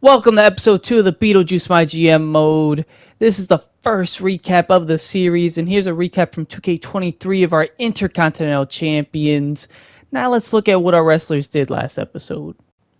Welcome to episode 2 of the Beetlejuice GM mode. This is the first recap of the series, and here's a recap from 2K23 of our Intercontinental Champions. Now let's look at what our wrestlers did last episode.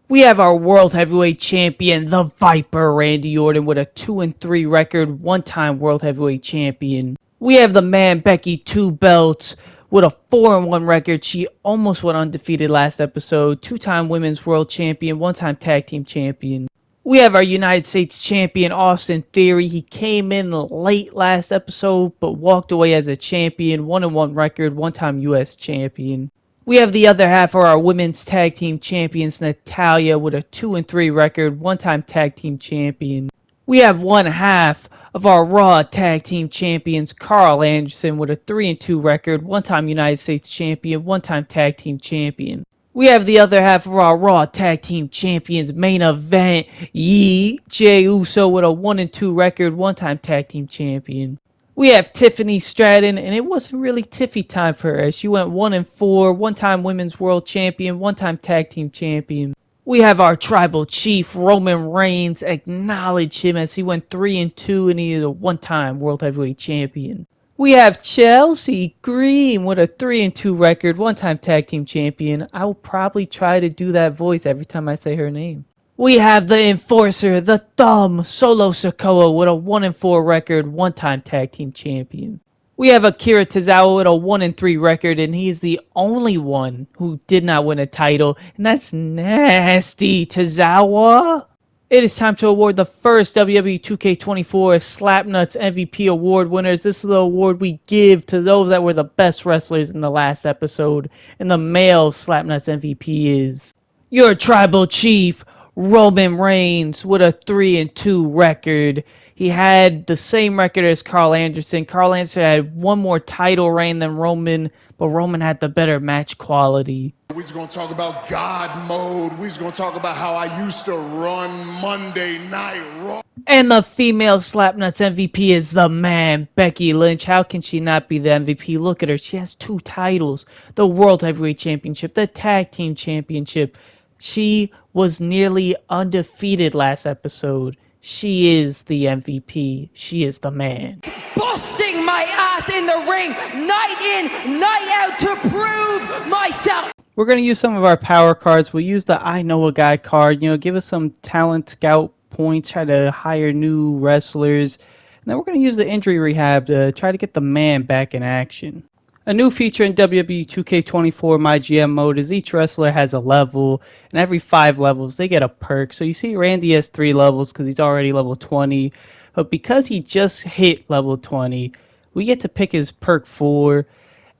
We have our World Heavyweight Champion, the Viper, Randy Orton, with a 2-3 record, one-time World Heavyweight Champion. We have the Man, Becky, 2 belts, with a 4-1 record. She almost went undefeated last episode, 2-time Women's World Champion, one-time Tag Team Champion. We have our United States Champion, Austin Theory. He came in late last episode, but walked away as a champion, 1-1 record, one-time U.S. Champion. We have the other half of our Women's Tag Team Champions, Natalya, with a 2-3 record, one-time Tag Team Champion. We have one half of our Raw Tag Team Champions, Carl Anderson, with a 3-2 record, one-time United States Champion, one-time Tag Team Champion. We have the other half of our Raw Tag Team Champions main event, Jey Uso, with a 1-2 record, one-time Tag Team Champion. We have Tiffany Stratton, and it wasn't really Tiffy time for her. She went 1-4, one-time Women's World Champion, one-time Tag Team Champion. We have our Tribal Chief, Roman Reigns. Acknowledge him as he went 3-2, and he is a one-time World Heavyweight Champion. We have Chelsea Green with a 3-2 record, one-time Tag Team Champion. I will probably try to do that voice every time I say her name. We have the Enforcer, the Thumb, Solo Sikoa with a 1-4 record, one-time Tag Team Champion. We have Akira Tozawa with a 1-3 record, and he is the only one who did not win a title, and that's nasty, Tozawa. It is time to award the first WWE 2K24 Slapnuts MVP award winners. This is the award we give to those that were the best wrestlers in the last episode. And the male Slapnuts MVP is your Tribal Chief, Roman Reigns, with a 3-2 record. He had the same record as Carl Anderson. Carl Anderson had one more title reign than Roman, but Roman had the better match quality. We're going to talk about God mode. We're going to talk about how I used to run Monday Night Raw. And the female Slapnuts MVP is the man, Becky Lynch. How can she not be the MVP? Look at her. She has 2 titles. The World Heavyweight Championship, the Tag Team Championship. She was nearly undefeated last episode. She is the MVP. She is the man. Busting my ass in the ring, night in, night out to prove myself. We're going to use some of our power cards. We'll use the I Know a Guy card. Give us some talent scout points. Try to hire new wrestlers. And then we're going to use the injury rehab to try to get the man back in action. A new feature in WWE 2K24 My GM mode is each wrestler has a level, and every 5 levels they get a perk. So you see Randy has 3 levels because he's already level 20, but because he just hit level 20, we get to pick his perk 4,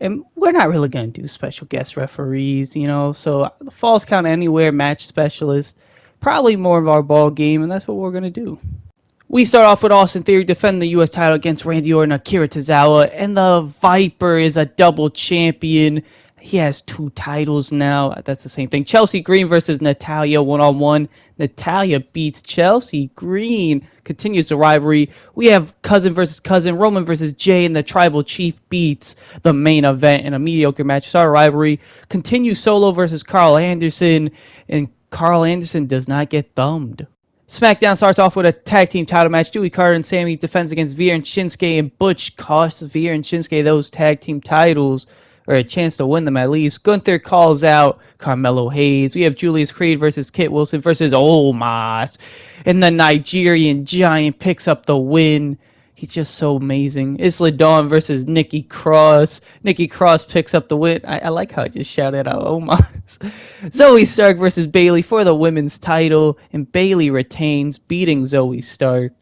and we're not really going to do special guest referees, so the Falls Count Anywhere match specialist, probably more of our ball game, and that's what we're going to do. We start off with Austin Theory defending the U.S. title against Randy Orton, Akira Tozawa, and the Viper is a double champion. He has 2 titles now. That's the same thing. Chelsea Green versus Natalya 1-on-1. Natalya beats Chelsea Green. Continues the rivalry. We have cousin versus cousin, Roman versus Jey, and the Tribal Chief beats the main event in a mediocre match. Start rivalry. Continues Solo versus Carl Anderson, and Carl Anderson does not get thumbed. SmackDown starts off with a tag team title match. Dewey Carter and Sammy defends against Veer and Shinsuke, and Butch costs Veer and Shinsuke those tag team titles, or a chance to win them at least. Gunther calls out Carmelo Hayes. We have Julius Creed versus Kit Wilson versus Omos, and the Nigerian Giant picks up the win. He's just so amazing. Isla Dawn versus Nikki Cross. Nikki Cross picks up the win. I like how I just shouted out Omos. Zoe Stark versus Bayley for the women's title, and Bayley retains, beating Zoe Stark.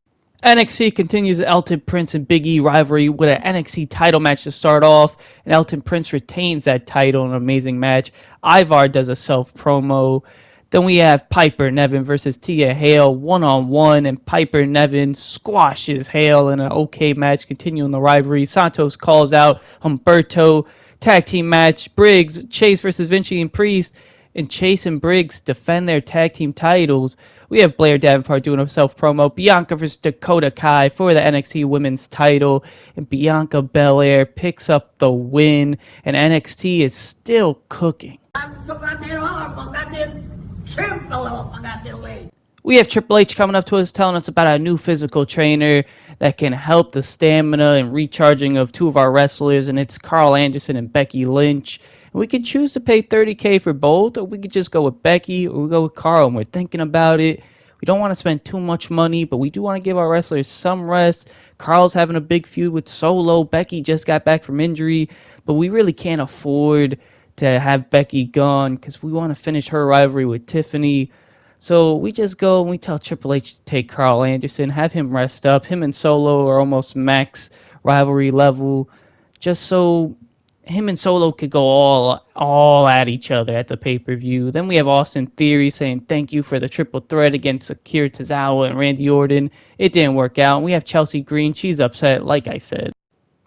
NXT continues the Elton Prince and Big E rivalry with an NXT title match to start off, and Elton Prince retains that title in an amazing match. Ivar does a self-promo. Then we have Piper Niven versus Tia Hale 1-on-1, and Piper Niven squashes Hale in an okay match, continuing the rivalry. Santos calls out Humberto. Tag team match, Briggs, Chase versus Vinci and Priest, and Chase and Briggs defend their tag team titles. We have Blair Davenport doing a self-promo. Bianca versus Dakota Kai for the NXT Women's title, and Bianca Belair picks up the win, and NXT is still cooking. We have Triple H coming up to us telling us about a new physical trainer that can help the stamina and recharging of two of our wrestlers, and it's Carl Anderson and Becky Lynch. And we could choose to pay $30K for both, or we could just go with Becky, or we go with Carl, and we're thinking about it. We don't want to spend too much money, but we do want to give our wrestlers some rest. Carl's having a big feud with Solo. Becky just got back from injury, but we really can't afford to have Becky gone because we want to finish her rivalry with Tiffany. So we just go and we tell Triple H to take Carl Anderson, have him rest up. Him and Solo are almost max rivalry level, just so him and Solo could go all at each other at the pay-per-view. Then we have Austin Theory saying thank you for the triple threat against Akira Tozawa and Randy Orton. It didn't work out. And we have Chelsea Green. She's upset, like I said.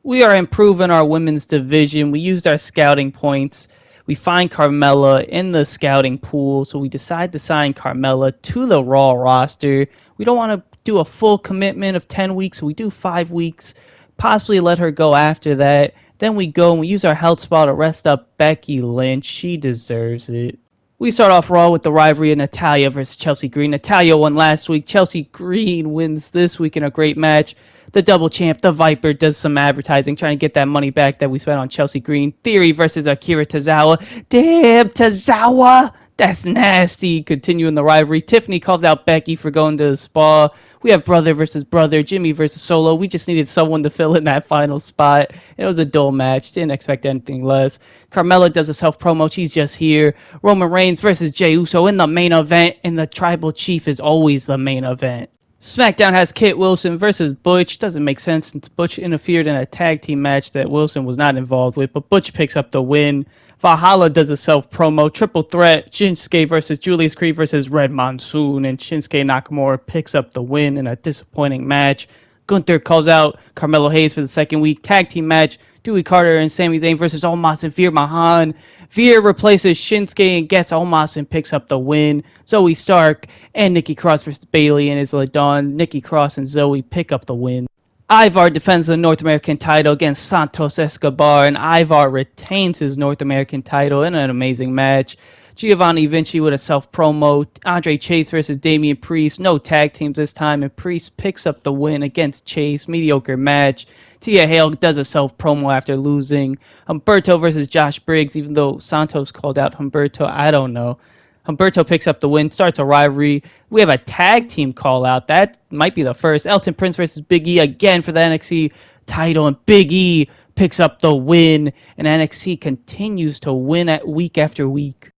We are improving our women's division. We used our scouting points. We find Carmella in the scouting pool, so we decide to sign Carmella to the Raw roster. We don't want to do a full commitment of 10 weeks, so we do 5 weeks, possibly let her go after that. Then we go and we use our health spot to rest up Becky Lynch. She deserves it. We start off Raw with the rivalry of Natalya versus Chelsea Green. Natalya won last week. Chelsea Green wins this week in a great match. The double champ, the Viper, does some advertising, trying to get that money back that we spent on Chelsea Green. Theory versus Akira Tozawa. Damn, Tozawa! That's nasty. Continuing the rivalry. Tiffany calls out Becky for going to the spa. We have brother versus brother, Jimmy versus Solo. We just needed someone to fill in that final spot. It was a dull match. Didn't expect anything less. Carmella does a self-promo. She's just here. Roman Reigns versus Jey Uso in the main event. And the Tribal Chief is always the main event. SmackDown has Kit Wilson versus Butch. Doesn't make sense since Butch interfered in a tag team match that Wilson was not involved with, but Butch picks up the win. Valhalla does a self-promo. Triple threat. Shinsuke versus Julius Creed versus Red Monsoon, and Shinsuke Nakamura picks up the win in a disappointing match. Gunther calls out Carmelo Hayes for the second week. Tag team match. Dewey Carter and Sami Zayn versus Omos and Veer Mahan. Veer replaces Shinsuke and gets Omos and picks up the win. Zoe Stark and Nikki Cross versus Bayley and Isla Dawn. Nikki Cross and Zoe pick up the win. Ivar defends the North American title against Santos Escobar, and Ivar retains his North American title in an amazing match. Giovanni Vinci with a self-promo. Andre Chase versus Damian Priest. No tag teams this time, and Priest picks up the win against Chase. Mediocre match. Tia Hale does a self-promo after losing. Humberto versus Josh Briggs, even though Santos called out Humberto, I don't know. Humberto picks up the win, starts a rivalry. We have a tag team call-out. That might be the first. Elton Prince versus Big E again for the NXT title, and Big E picks up the win, and NXT continues to win at week after week.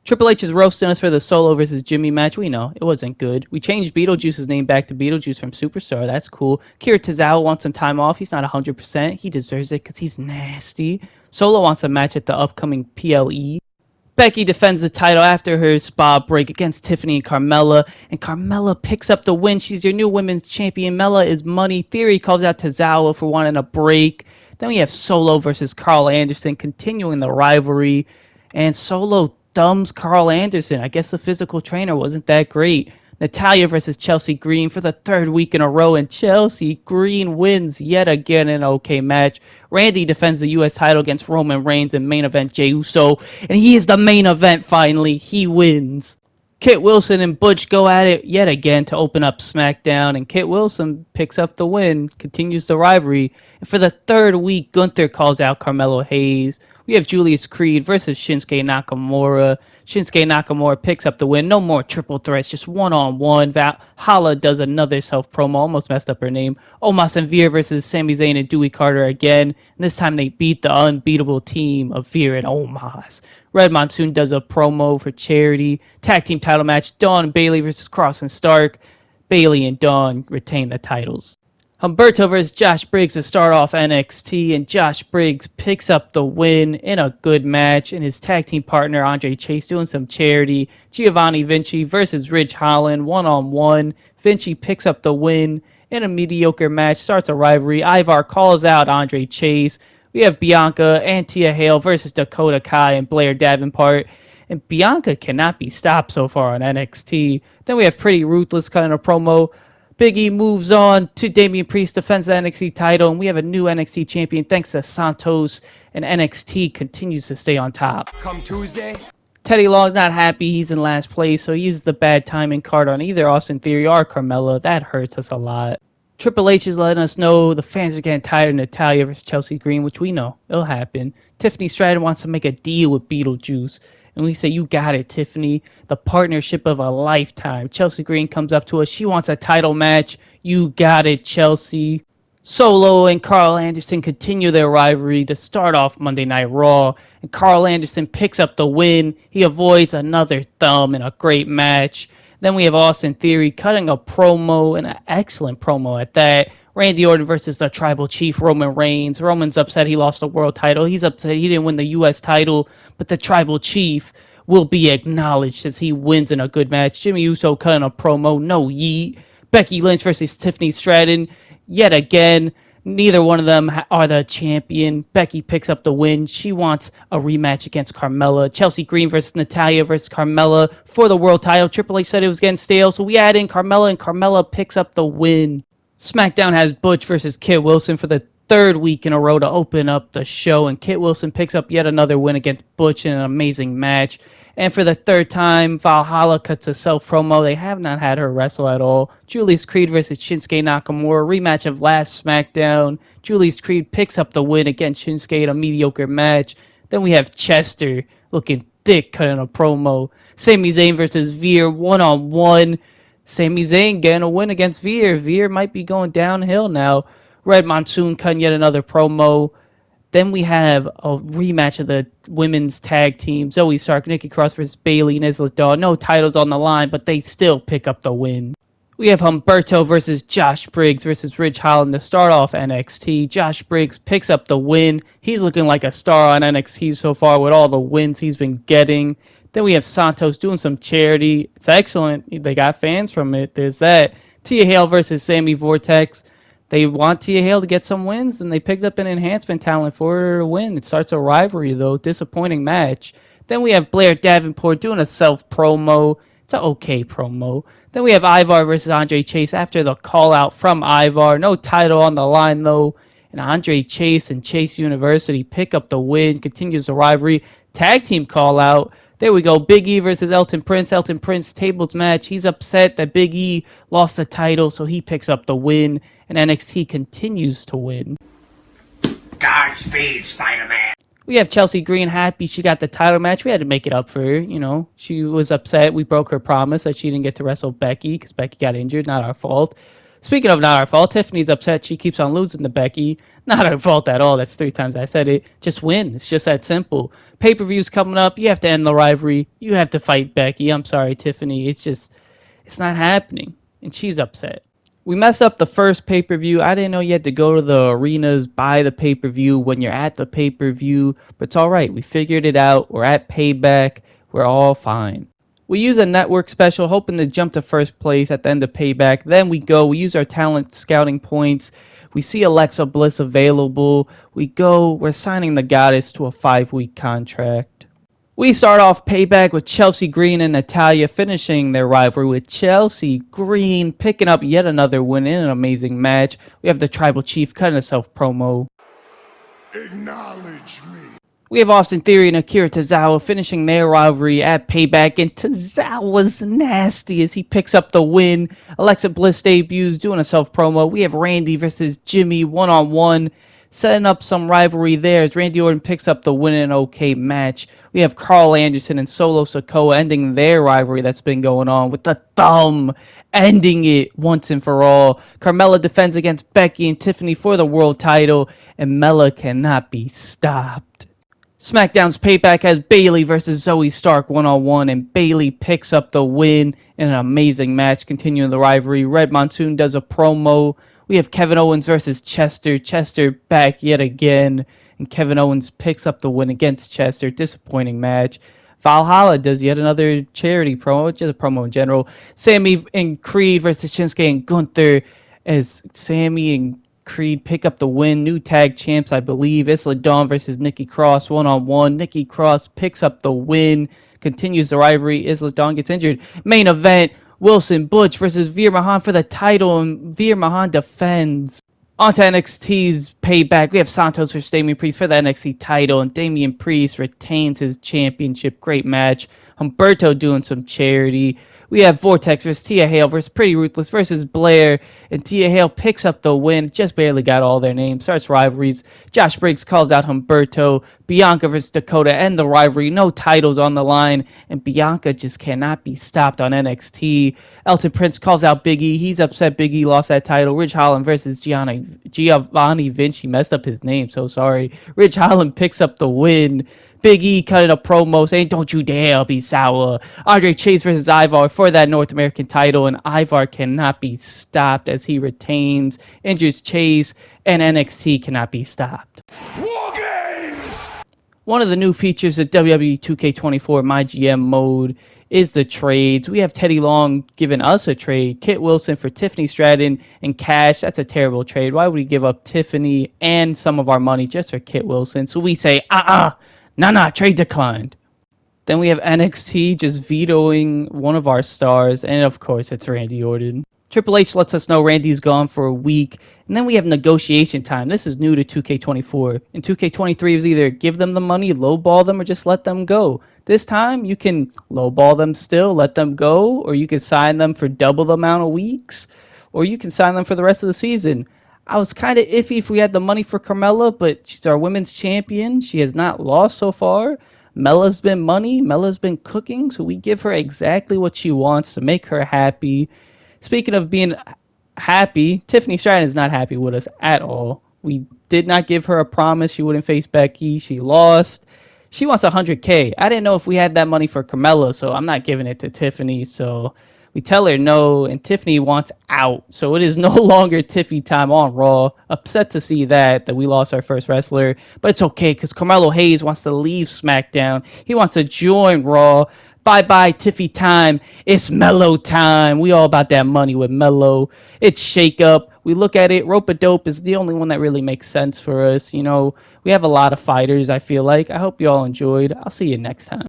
Triple H is roasting us for the Solo versus Jimmy match. We know, it wasn't good. We changed Beetlejuice's name back to Beetlejuice from Superstar. That's cool. Kira Tozawa wants some time off. He's not 100%. He deserves it because he's nasty. Solo wants a match at the upcoming PLE. Becky defends the title after her spa break against Tiffany and Carmella picks up the win. She's your new women's champion. Mella is money. Theory calls out Tozawa for wanting a break. Then we have Solo versus Carl Anderson continuing the rivalry. And Solo thumbs Carl Anderson. I guess the physical trainer wasn't that great. Natalya versus Chelsea Green for the third week in a row, and Chelsea Green wins yet again in an okay match. Randy defends the U.S. title against Roman Reigns in main event Jey Uso, and he is the main event finally. He wins. Kit Wilson and Butch go at it yet again to open up SmackDown, and Kit Wilson picks up the win, continues the rivalry. And for the third week, Gunther calls out Carmelo Hayes. We have Julius Creed versus Shinsuke Nakamura. Shinsuke Nakamura picks up the win. No more triple threats, just one-on-one. Valhalla does another self-promo. Almost messed up her name. Omos and Veer versus Sami Zayn and Dewey Carter again. And this time they beat the unbeatable team of Veer and Omos. Red Monsoon does a promo for charity. Tag team title match. Dawn and Bayley versus Cross and Stark. Bayley and Dawn retain the titles. Humberto versus Josh Briggs to start off NXT, and Josh Briggs picks up the win in a good match, and his tag team partner Andre Chase doing some charity. Giovanni Vinci versus Ridge Holland, one-on-one. Vinci picks up the win in a mediocre match, starts a rivalry. Ivar calls out Andre Chase. We have Bianca and Tia Hale versus Dakota Kai and Blair Davenport, and Bianca cannot be stopped so far on NXT. Then we have Pretty Ruthless cutting a promo. Big E moves on to Damian Priest, defends the NXT title, and we have a new NXT champion thanks to Santos, and NXT continues to stay on top. Come Tuesday. Teddy Long's not happy he's in last place, so he uses the bad timing card on either Austin Theory or Carmella. That hurts us a lot. Triple H is letting us know the fans are getting tired of Natalya versus Chelsea Green, which we know. It'll happen. Tiffany Stratton wants to make a deal with Beetlejuice. And we say, you got it, Tiffany. The partnership of a lifetime. Chelsea Green comes up to us. She wants a title match. You got it, Chelsea. Solo and Carl Anderson continue their rivalry to start off Monday Night Raw. And Carl Anderson picks up the win. He avoids another thumb in a great match. Then we have Austin Theory cutting a promo, and an excellent promo at that. Randy Orton versus the Tribal Chief, Roman Reigns. Roman's upset he lost the world title. He's upset he didn't win the U.S. title, but the Tribal Chief will be acknowledged as he wins in a good match. Jimmy Uso cutting a promo, no yeet. Becky Lynch versus Tiffany Stratton. Yet again, neither one of them are the champion. Becky picks up the win. She wants a rematch against Carmella. Chelsea Green versus Natalya versus Carmella for the world title. Triple H said it was getting stale, so we add in Carmella, and Carmella picks up the win. SmackDown has Butch versus Kit Wilson for the third week in a row to open up the show, and Kit Wilson picks up yet another win against Butch in an amazing match. And for the third time, Valhalla cuts a self-promo. They have not had her wrestle at all. Julius Creed versus Shinsuke Nakamura, rematch of last SmackDown. Julius Creed picks up the win against Shinsuke in a mediocre match. Then we have Chester looking thick cutting a promo. Sami Zayn versus Veer one-on-one. Sami Zayn getting a win against Veer. Veer might be going downhill now. Red Monsoon cutting yet another promo. Then we have a rematch of the women's tag team. Zoe Stark, Nikki Cross versus Bayley and Isla Dawn. No titles on the line, but they still pick up the win. We have Humberto versus Josh Briggs versus Ridge Holland to start off NXT. Josh Briggs picks up the win. He's looking like a star on NXT so far with all the wins he's been getting. Then we have Santos doing some charity. It's excellent. They got fans from it. There's that. Tia Hale versus Sammy Vortex. They want Tia Hale to get some wins, and they picked up an enhancement talent for her to win. It starts a rivalry, though. Disappointing match. Then we have Blair Davenport doing a self-promo. It's an okay promo. Then we have Ivar versus Andre Chase after the call-out from Ivar. No title on the line, though. And Andre Chase and Chase University pick up the win. Continues the rivalry. Tag team call-out. There we go. Big E versus Elton Prince. Elton Prince tables match. He's upset that Big E lost the title, so he picks up the win. And NXT continues to win. Godspeed, Spider-Man. We have Chelsea Green happy she got the title match. We had to make it up for her, you know. She was upset. We broke her promise that she didn't get to wrestle Becky because Becky got injured. Not our fault. Speaking of not our fault, Tiffany's upset. She keeps on losing to Becky. Not our fault at all. That's 3 times I said it. Just win. It's just that simple. Pay-per-view's coming up. You have to end the rivalry. You have to fight Becky. I'm sorry, Tiffany. It's not happening. And she's upset. We messed up the first pay-per-view. I didn't know you had to go to the arenas, buy the pay-per-view when you're at the pay-per-view. But it's all right. We figured it out. We're at Payback. We're all fine. We use a network special, hoping to jump to first place at the end of Payback. Then we use our talent scouting points. We see Alexa Bliss available. We're signing the Goddess to a 5-week contract. We start off Payback with Chelsea Green and Natalya finishing their rivalry with Chelsea Green picking up yet another win in an amazing match. We have the Tribal Chief cutting a self-promo. Acknowledge me. We have Austin Theory and Akira Tozawa finishing their rivalry at Payback, and Tozawa's nasty as he picks up the win. Alexa Bliss debuts doing a self-promo. We have Randy versus Jimmy one-on-one, setting up some rivalry there as Randy Orton picks up the win in an okay match. We have Carl Anderson and Solo Sikoa ending their rivalry that's been going on with the thumb, ending it once and for all. Carmella defends against Becky and Tiffany for the world title, and Mella cannot be stopped. SmackDown's Payback has Bayley versus Zoe Stark one-on-one, and Bayley picks up the win in an amazing match, continuing the rivalry. Red Monsoon does a promo. We have Kevin Owens versus Chester. Chester back yet again, and Kevin Owens picks up the win against Chester. Disappointing match. Valhalla does yet another charity promo, just a promo in general. Sammy and Creed versus Shinsuke and Gunther, as Sammy and Creed pick up the win. New tag champs, I believe. Isla Dawn versus Nikki Cross one-on-one. Nikki Cross picks up the win, continues the rivalry. Isla Dawn gets injured. Main event, Wilson Butch versus Veer Mahan for the title, and Veer Mahan defends. On to NXT's payback. We have Santos versus Damian Priest for the NXT title, and Damian Priest retains his championship. Great match. Humberto doing some charity. We have Vortex versus Tia Hale versus Pretty Ruthless versus Blair, and Tia Hale picks up the win. Just barely got all their names. Starts rivalries. Josh Briggs calls out Humberto. Bianca versus Dakota end the rivalry. No titles on the line, and Bianca just cannot be stopped on NXT. Elton Prince calls out Big E. He's upset Big E lost that title. Ridge Holland versus Giovanni Vinci. Messed up his name, so sorry. Ridge Holland picks up the win. Big E cutting a promo saying, "Don't you dare be sour." Andre Chase versus Ivar for that North American title, and Ivar cannot be stopped as he retains, injures Chase, and NXT cannot be stopped. War Games! One of the new features of WWE 2K24 My GM mode is the trades. We have Teddy Long giving us a trade, Kit Wilson for Tiffany Stratton and Cash. That's a terrible trade. Why would we give up Tiffany and some of our money just for Kit Wilson? So we say, nah, trade declined. Then we have NXT just vetoing one of our stars, and of course it's Randy Orton. Triple H lets us know Randy's gone for a week, and then we have negotiation time. This is new to 2K24. In 2K23, it was either give them the money, lowball them, or just let them go. This time, you can lowball them still, let them go, or you can sign them for double the amount of weeks, or you can sign them for the rest of the season. I was kind of iffy if we had the money for Carmella, but she's our women's champion. She has not lost so far. Mella's been money. Mella's been cooking, so we give her exactly what she wants to make her happy. Speaking of being happy, Tiffany Stratton is not happy with us at all. We did not give her a promise she wouldn't face Becky. She lost. She wants $100K. I didn't know if we had that money for Carmella, so I'm not giving it to Tiffany. So we tell her no, and Tiffany wants out. So it is no longer Tiffy time on Raw. Upset to see that we lost our first wrestler. But it's okay, because Carmelo Hayes wants to leave SmackDown. He wants to join Raw. Bye-bye, Tiffy time. It's Mello time. We all about that money with Mello. It's Shake Up. We look at it. Rope-a-Dope is the only one that really makes sense for us. You know, we have a lot of fighters, I feel like. I hope you all enjoyed. I'll see you next time.